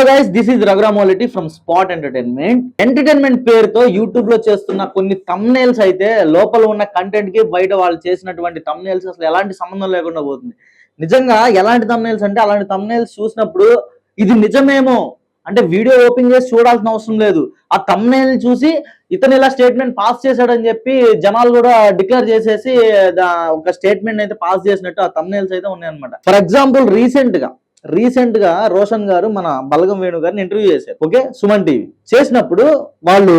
Guys, this is రఘురామోలిటీ from spot entertainment పేరుతో YouTube లో చేస్తున్న కొన్ని థంబ్నెయిల్స్ అయితే లోపల ఉన్న కంటెంట్ కి బయట వాళ్ళు చేసినటువంటి థంబ్నెయిల్స్ అసలు ఎలాంటి సంబంధం లేకుండా పోతుంది. నిజంగా ఎలాంటి థంబ్నెయిల్స్ అంటే అలాంటి థంబ్నెయిల్స్ చూసినప్పుడు ఇది నిజమేమో అంటే వీడియో ఓపెన్ చేసి చూడాల్సిన అవసరం లేదు. ఆ థంబ్నెయిల్ చూసి ఇతను ఇలా స్టేట్మెంట్ పాస్ చేశాడని చెప్పి జనాలు కూడా డిక్లేర్ చేసేసి ఒక స్టేట్మెంట్ అయితే పాస్ చేసినట్టు ఆ థంబ్నెయిల్స్ అయితే ఉన్నాయన్నమాట. ఫర్ ఎగ్జాంపుల్ రీసెంట్ గా రోషన్ గారు మన బలగం వేణు గారిని ఇంటర్వ్యూ చేశారు. ఓకే, సుమన్ టీవీ చేసినప్పుడు వాళ్ళు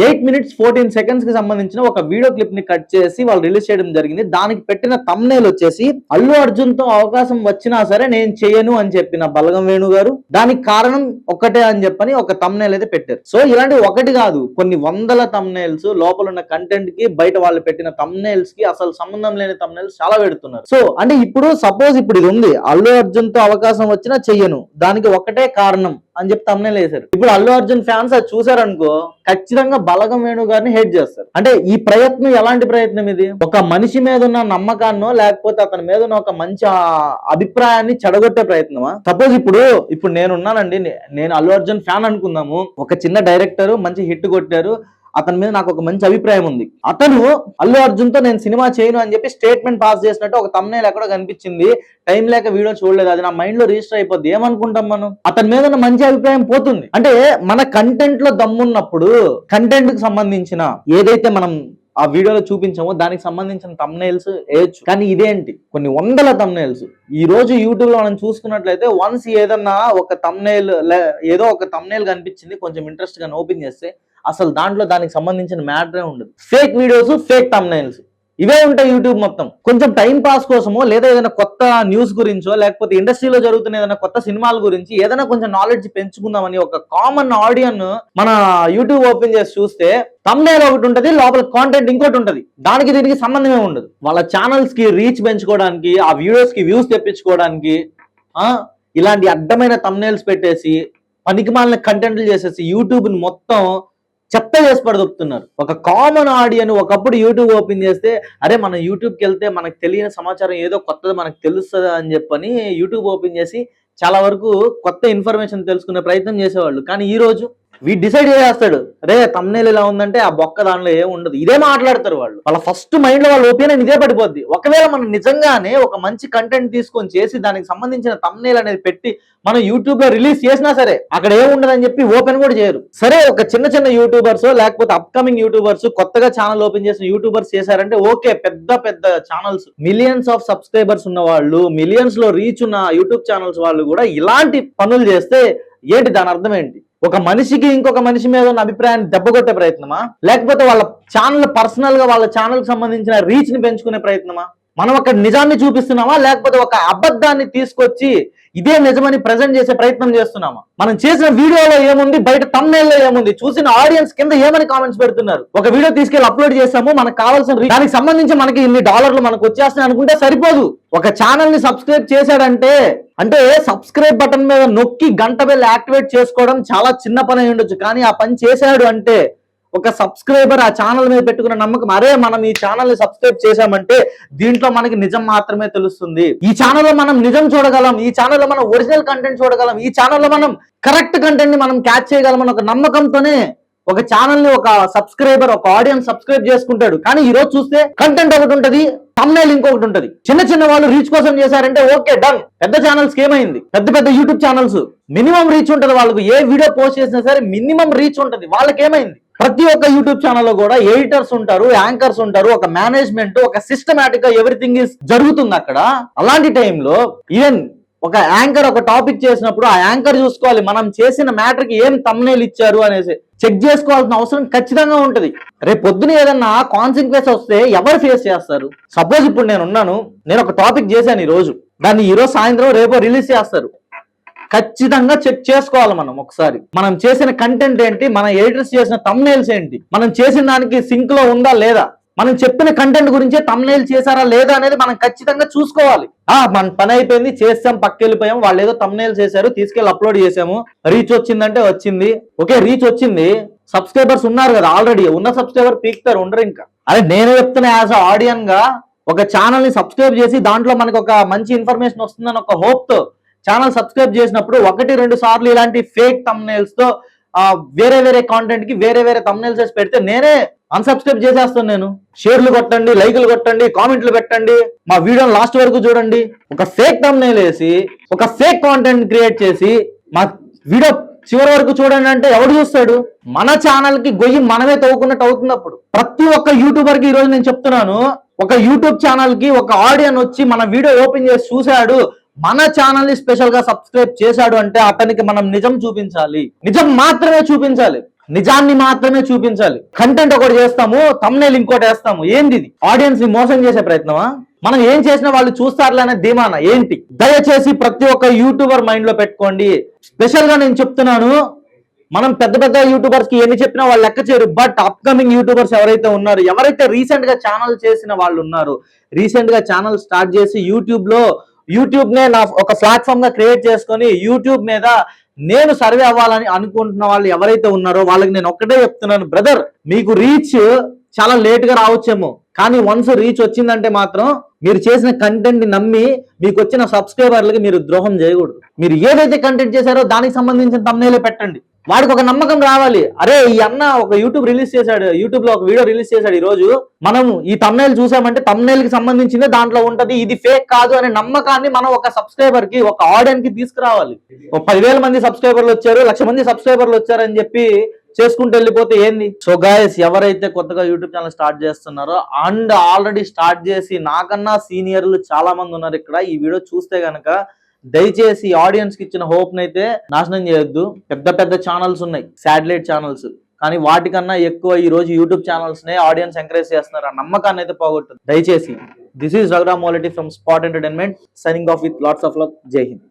8 minutes 14 seconds కి సంబంధించిన ఒక వీడియో క్లిప్ ని కట్ చేసి వాళ్ళు రిలీజ్ చేయడం జరిగింది. దానికి పెట్టిన థంబ్నెయిల్ వచ్చేసి అల్లు అర్జున్ తో అవకాశం వచ్చినా సరే నేను చేయను అని చెప్పిన బలగం వేణు గారు దానికి కారణం ఒకటే అని చెప్పని ఒక థంబ్నెయిల్ అయితే పెట్టారు. సో ఇలాంటి ఒకటి కాదు, కొన్ని వందల థంబ్నెయిల్స్ లోపల ఉన్న కంటెంట్ కి బయట వాళ్ళు పెట్టిన థంబ్నెయిల్స్ కి అసలు సంబంధం లేని థంబ్నెయిల్స్ చాలా పెడుతున్నారు. సో అంటే ఇప్పుడు సపోజ్ ఇప్పుడు ఇది ఉంది, అల్లు అర్జున్ తో అవకాశం వచ్చినా చెయ్యను, దానికి ఒకటే కారణం అని చెప్పి థంబ్నెయిల్ వేశారు. ఇప్పుడు అల్లు అర్జున్ ఫ్యాన్స్ అది చూసారనుకో ఖచ్చితంగా బలగం వేణు గారిని హేట్ చేస్తారు. అంటే ఈ ప్రయత్నం ఎలాంటి ప్రయత్నం ఇది? ఒక మనిషి మీద ఉన్న నమ్మకాన్నో లేకపోతే అతని మీద ఉన్న ఒక మంచి అభిప్రాయాన్ని చెడగొట్టే ప్రయత్నమా? సపోజ్ ఇప్పుడు నేనున్నానండి, నేను అల్లు అర్జున్ ఫ్యాన్ అనుకుందాము. ఒక చిన్న డైరెక్టర్ మంచి హిట్ కొట్టారు, అతని మీద నాకు ఒక మంచి అభిప్రాయం ఉంది. అతను అల్లు అర్జున్ తో నేను సినిమా చేయను అని చెప్పి స్టేట్మెంట్ పాస్ చేసినట్టు ఒక థంబ్నెయిల్ ఎక్కడో కనిపించింది. టైం లేక వీడియో చూడలేదు, అది నా మైండ్ లో రిజిస్టర్ అయిపోద్ది. ఏమనుకుంటాం మనం? అతని మీద ఉన్న మంచి అభిప్రాయం పోతుంది. అంటే మన కంటెంట్ లో దమ్మున్నప్పుడు కంటెంట్ కి సంబంధించిన ఏదైతే మనం ఆ వీడియోలో చూపించామో దానికి సంబంధించిన థంబ్నెయిల్స్ వేయచ్చు. కానీ ఇదేంటి, కొన్ని వందల థంబ్నెయిల్స్ ఈ రోజు యూట్యూబ్ లో మనం చూసుకున్నట్లయితే వన్స్ ఏదన్నా ఒక థంబ్నెయిల్ ఏదో ఒక థంబ్నెయిల్ కనిపించింది కొంచెం ఇంట్రెస్ట్ గా ఓపెన్ చేస్తే అసలు దాంట్లో దానికి సంబంధించిన మ్యాటరే ఉండదు. ఫేక్ వీడియోస్, ఫేక్ థంబ్నెయిల్స్ ఇవే ఉంటాయి యూట్యూబ్ మొత్తం. కొంచెం టైం పాస్ కోసమో లేదా ఏదైనా కొత్త న్యూస్ గురించో లేకపోతే ఇండస్ట్రీలో జరుగుతున్న ఏదైనా కొత్త సినిమాల గురించి ఏదైనా కొంచెం నాలెడ్జ్ పెంచుకుందామని ఒక కామన్ ఆడియన్ మన యూట్యూబ్ ఓపెన్ చేసి చూస్తే థంబ్నెయిల్ ఒకటి ఉంటది, లోపల కాంటెంట్ ఇంకోటి ఉంటది. దానికి దీనికి సంబంధమే ఉండదు. వాళ్ళ ఛానల్స్ కి రీచ్ పెంచుకోవడానికి, ఆ వీడియోస్ కి వ్యూస్ తెప్పించుకోవడానికి ఇలాంటి అడ్డమైన థంబ్నెయిల్స్ పెట్టేసి పనికిమాలిన కంటెంట్లు చేసేసి యూట్యూబ్ ని మొత్తం చెత్త చేసి పడుతున్నారు. ఒక కామన్ ఆడియన్ ఒకప్పుడు యూట్యూబ్ ఓపెన్ చేస్తే అరే మన యూట్యూబ్కి వెళ్తే మనకు తెలియని సమాచారం ఏదో కొత్తది మనకు తెలుస్తుంది అని చెప్పని యూట్యూబ్ ఓపెన్ చేసి చాలా వరకు కొత్త ఇన్ఫర్మేషన్ తెలుసుకునే ప్రయత్నం చేసేవాళ్ళు. కానీ ఈ రోజు వీడు డిసైడ్ చేస్తాడు, రే థంబ్నెయిల్ ఇలా ఉందంటే ఆ బొక్క దానిలో ఏం ఉండదు, ఇదే మాట్లాడతారు వాళ్ళు. వాళ్ళ ఫస్ట్ మైండ్ లో వాళ్ళ ఒపీనియన్ ఇదే పడిపోద్ది. ఒకవేళ మనం నిజంగానే ఒక మంచి కంటెంట్ తీసుకొని చేసి దానికి సంబంధించిన థంబ్నెయిల్ అనేది పెట్టి మనం యూట్యూబ్ లో రిలీజ్ చేసినా సరే అక్కడ ఏముండదని చెప్పి ఓపెన్ కూడా చేయరు. సరే ఒక చిన్న యూట్యూబర్స్ లేకపోతే అప్కమింగ్ యూట్యూబర్స్ కొత్తగా ఛానల్ ఓపెన్ చేసిన యూట్యూబర్స్ చేశారంటే ఓకే, పెద్ద ఛానల్స్ మిలియన్స్ ఆఫ్ సబ్స్క్రైబర్స్ ఉన్న వాళ్ళు, మిలియన్స్ లో రీచ్ ఉన్న యూట్యూబ్ ఛానల్స్ వాళ్ళు కూడా ఇలాంటి పనులు చేస్తే ఏంటి దాని అర్థం ఏంటి? ఒక మనిషికి ఇంకొక మనిషి మీద ఉన్న అభిప్రాయాన్ని దెబ్బకొట్టే ప్రయత్నమా, లేకపోతే వాళ్ళ ఛానల్ పర్సనల్ గా వాళ్ళ ఛానల్ కి సంబంధించిన రీచ్ ని పెంచుకునే ప్రయత్నమా? మనం ఒక నిజాన్ని చూపిస్తున్నామా లేకపోతే ఒక అబద్ధాన్ని తీసుకొచ్చి ఇదే నిజమని ప్రజెంట్ చేసే ప్రయత్నం చేస్తున్నామా? మనం చేసిన వీడియోలో ఏముంది, బయట థంబ్నెయిల్లో ఏముంది, చూసిన ఆడియన్స్ కింద ఏమని కామెంట్స్ పెడుతున్నారు? ఒక వీడియో తీసుకెళ్లి అప్లోడ్ చేసాము, మనకు కావాల్సిన దానికి సంబంధించి మనకి ఇన్ని డాలర్లు మనకు వచ్చేస్తాయి అనుకుంటే సరిపోదు. ఒక ఛానల్ ని సబ్స్క్రైబ్ చేశాడంటే అంటే సబ్స్క్రైబ్ బటన్ మీద నొక్కి గంట బెల్ యాక్టివేట్ చేసుకోవడం చాలా చిన్న పని అయి ఉండొచ్చు, కానీ ఆ పని చేశాడు అంటే ఒక సబ్స్క్రైబర్ ఆ ఛానల్ మీద పెట్టుకున్న నమ్మకం, అరే మనం ఈ ఛానల్ ని సబ్స్క్రైబ్ చేశామంటే దీంట్లో మనకి నిజం మాత్రమే తెలుస్తుంది, ఈ ఛానల్లో మనం నిజం చూడగలం, ఈ ఛానల్లో మనం ఒరిజినల్ కంటెంట్ చూడగలం, ఈ ఛానల్లో మనం కరెక్ట్ కంటెంట్ ని మనం క్యాచ్ చేయగలం అని ఒక నమ్మకంతోనే ఒక ఛానల్ ని ఒక సబ్స్క్రైబర్, ఒక ఆడియన్స్ సబ్స్క్రైబ్ చేసుకుంటాడు. కానీ ఈ రోజు చూస్తే కంటెంట్ ఒకటి ఉంటది, థంబ్నెయిల్ ఇంకొకటి ఉంటది. చిన్న వాళ్ళు రీచ్ కోసం చేశారంటే ఓకే డన్. పెద్ద ఛానల్స్ కి ఏమైంది? పెద్ద యూట్యూబ్ ఛానల్స్ మినిమం రీచ్ ఉంటది వాళ్ళకు, ఏ వీడియో పోస్ట్ చేసినా సరే మినిమం రీచ్ ఉంటది. వాళ్ళకి ఏమైంది? ప్రతి ఒక్క యూట్యూబ్ ఛానల్లో కూడా ఎడిటర్స్ ఉంటారు, యాంకర్స్ ఉంటారు, ఒక మేనేజ్మెంట్, ఒక సిస్టమాటిక్ గా ఎవ్రీథింగ్ ఇస్ జరుగుతుంది అక్కడ. అలాంటి టైంలో ఈవెన్ ఒక యాంకర్ ఒక టాపిక్ చేసినప్పుడు ఆ యాంకర్ చూసుకోవాలి మనం చేసిన మ్యాటర్ కి ఏం థంబ్నెయిల్ ఇచ్చారు అనేసి చెక్ చేసుకోవాల్సిన అవసరం ఖచ్చితంగా ఉంటది. రేపు పొద్దున ఏదన్నా కాన్సిక్వెన్స్ వస్తే ఎవరు ఫేస్ చేస్తారు? సపోజ్ ఇప్పుడు నేను ఒక టాపిక్ చేశాను ఈ రోజు, దాన్ని ఈ రోజు సాయంత్రం రేపో రిలీజ్ చేస్తారు. ఖచ్చితంగా చెక్ చేసుకోవాలి మనం ఒకసారి. మనం చేసిన కంటెంట్ ఏంటి, మన ఎడిటర్స్ చేసిన థంబ్నెయిల్స్ ఏంటి, మనం చేసిన దానికి సింక్ లో ఉందా లేదా, మనం చెప్పిన కంటెంట్ గురించే థంబ్నెయిల్ చేశారా లేదా అనేది మనం ఖచ్చితంగా చూసుకోవాలి. మన పని అయిపోయింది, చేస్తాం, పక్కెళ్ళిపోయాం, వాళ్ళు ఏదో థంబ్నెయిల్ చేశారు, తీసుకెళ్లి అప్లోడ్ చేసాము, రీచ్ వచ్చిందంటే వచ్చింది, ఓకే రీచ్ వచ్చింది, సబ్స్క్రైబర్స్ ఉన్నారు కదా, ఆల్రెడీ ఉన్న సబ్స్క్రైబర్ పీక్తారు, ఉండరు ఇంకా. అరే నేను చెప్తున్నా యాజ్ ఆడియన్ గా ఒక ఛానల్ ని సబ్స్క్రైబ్ చేసి దాంట్లో మనకు ఒక మంచి ఇన్ఫర్మేషన్ వస్తుందని ఒక హోప్ తో ఛానల్ సబ్స్క్రైబ్ చేసినప్పుడు 1-2 సార్లు ఇలాంటి ఫేక్ థంబ్నెయిల్స్ తో వేరే వేరే కాంటెంట్ కి వేరే వేరే థంబ్నెయిల్స్ వేసి పెడితే నేనే అన్సబ్స్క్రైబ్ చేసేస్తాను. నేను షేర్లు కొట్టండి, లైకులు కొట్టండి, కామెంట్లు పెట్టండి, మా వీడియోని లాస్ట్ వరకు చూడండి. ఒక ఫేక్ థంబ్నెయిల్ వేసి ఒక ఫేక్ కాంటెంట్ క్రియేట్ చేసి మా వీడియో చివరి వరకు చూడండి అంటే ఎవడు చూస్తాడు? మన ఛానల్ కి గొయ్యి మనమే తవ్వుకున్నట్టు అవుతుంది. అప్పుడు ప్రతి ఒక్క యూట్యూబర్ కి ఈ రోజు నేను చెప్తున్నాను, ఒక యూట్యూబ్ ఛానల్ కి ఒక ఆడియన్ వచ్చి మన వీడియో ఓపెన్ చేసి చూశాడు, మన ఛానల్ ని స్పెషల్ గా సబ్స్క్రైబ్ చేశాడు అంటే అతనికి మనం నిజం చూపించాలి. నిజం మాత్రమే చూపించాలి, నిజాన్ని మాత్రమే చూపించాలి. కంటెంట్ ఒకటి చేస్తాము, థంబ్నెయిల్ ఇంకోటి వేస్తాము. ఏంది ఇది? ఆడియన్స్ ని మోసం చేసే ప్రయత్నమా? మనం ఏం చేసినా వాళ్ళు చూస్తారులే అనే ధీమానా ఏంటి? దయచేసి ప్రతి ఒక్క యూట్యూబర్ మైండ్ లో పెట్టుకోండి. స్పెషల్ గా నేను చెప్తున్నాను, మనం పెద్ద పెద్ద యూట్యూబర్స్ కి ఎన్ని చెప్పినా వాళ్ళు లెక్క చేయరు. బట్ అప్కమింగ్ యూట్యూబర్స్ ఎవరైతే ఉన్నారు, ఎవరైతే రీసెంట్ గా ఛానల్ చేసిన వాళ్ళు ఉన్నారు, రీసెంట్ గా ఛానల్ స్టార్ట్ చేసి యూట్యూబ్ నే నా ఒక ప్లాట్ఫామ్ గా క్రియేట్ చేసుకొని యూట్యూబ్ మీద నేను సర్వే అవ్వాలని అనుకుంటున్న వాళ్ళు ఎవరైతే ఉన్నారో వాళ్ళకి నేను ఒక్కటే చెప్తున్నాను, బ్రదర్ మీకు రీచ్ చాలా లేట్ గా రావచ్చేమో, కానీ వన్స్ రీచ్ వచ్చిందంటే మాత్రం మీరు చేసిన కంటెంట్ ని నమ్మి మీకు వచ్చిన సబ్స్క్రైబర్లకి మీరు ద్రోహం చేయకూడదు. మీరు ఏదైతే కంటెంట్ చేశారో దానికి సంబంధించిన థంబ్నెయిల్ పెట్టండి. వాడికి ఒక నమ్మకం రావాలి, అరే ఈ అన్న ఒక యూట్యూబ్ లో ఒక వీడియో రిలీజ్ చేశాడు, ఈ రోజు మనం ఈ థంబ్నెయిల్ చూసామంటే థంబ్నెయిల్ కి సంబంధించిందే దాంట్లో ఉంటది, ఇది ఫేక్ కాదు అనే నమ్మకాన్ని మనం ఒక సబ్స్క్రైబర్ కి, ఒక ఆడియన్స్ కి తీసుకురావాలి. 10,000 మంది సబ్స్క్రైబర్లు వచ్చారు, 1,00,000 మంది సబ్స్క్రైబర్లు వచ్చారని చెప్పి చేసుకుంటూ వెళ్ళిపోతే ఏంది? సో గైస్, ఎవరైతే కొత్తగా యూట్యూబ్ ఛానల్ స్టార్ట్ చేస్తున్నారో అండ్ ఆల్రెడీ స్టార్ట్ చేసి నాకన్నా సీనియర్లు చాలా మంది ఉన్నారు ఇక్కడ, ఈ వీడియో చూస్తే గనక దయచేసి ఆడియన్స్ కి ఇచ్చిన హోప్ నైతే నాశనం చేయొద్దు. పెద్ద పెద్ద ఛానల్స్ ఉన్నాయి, శాటిలైట్ ఛానల్స్, కానీ వాటికన్నా ఎక్కువ ఈ రోజు యూట్యూబ్ ఛానల్స్ నే ఆడియన్స్ ఎంకరేజ్ చేస్తున్నారు. ఆ నమ్మకాన్ని అయితే పోగొట్టదు దయచేసి. This is Raghuram Moleti from spot Entertainment, signing off with lots of love. జై హింద్.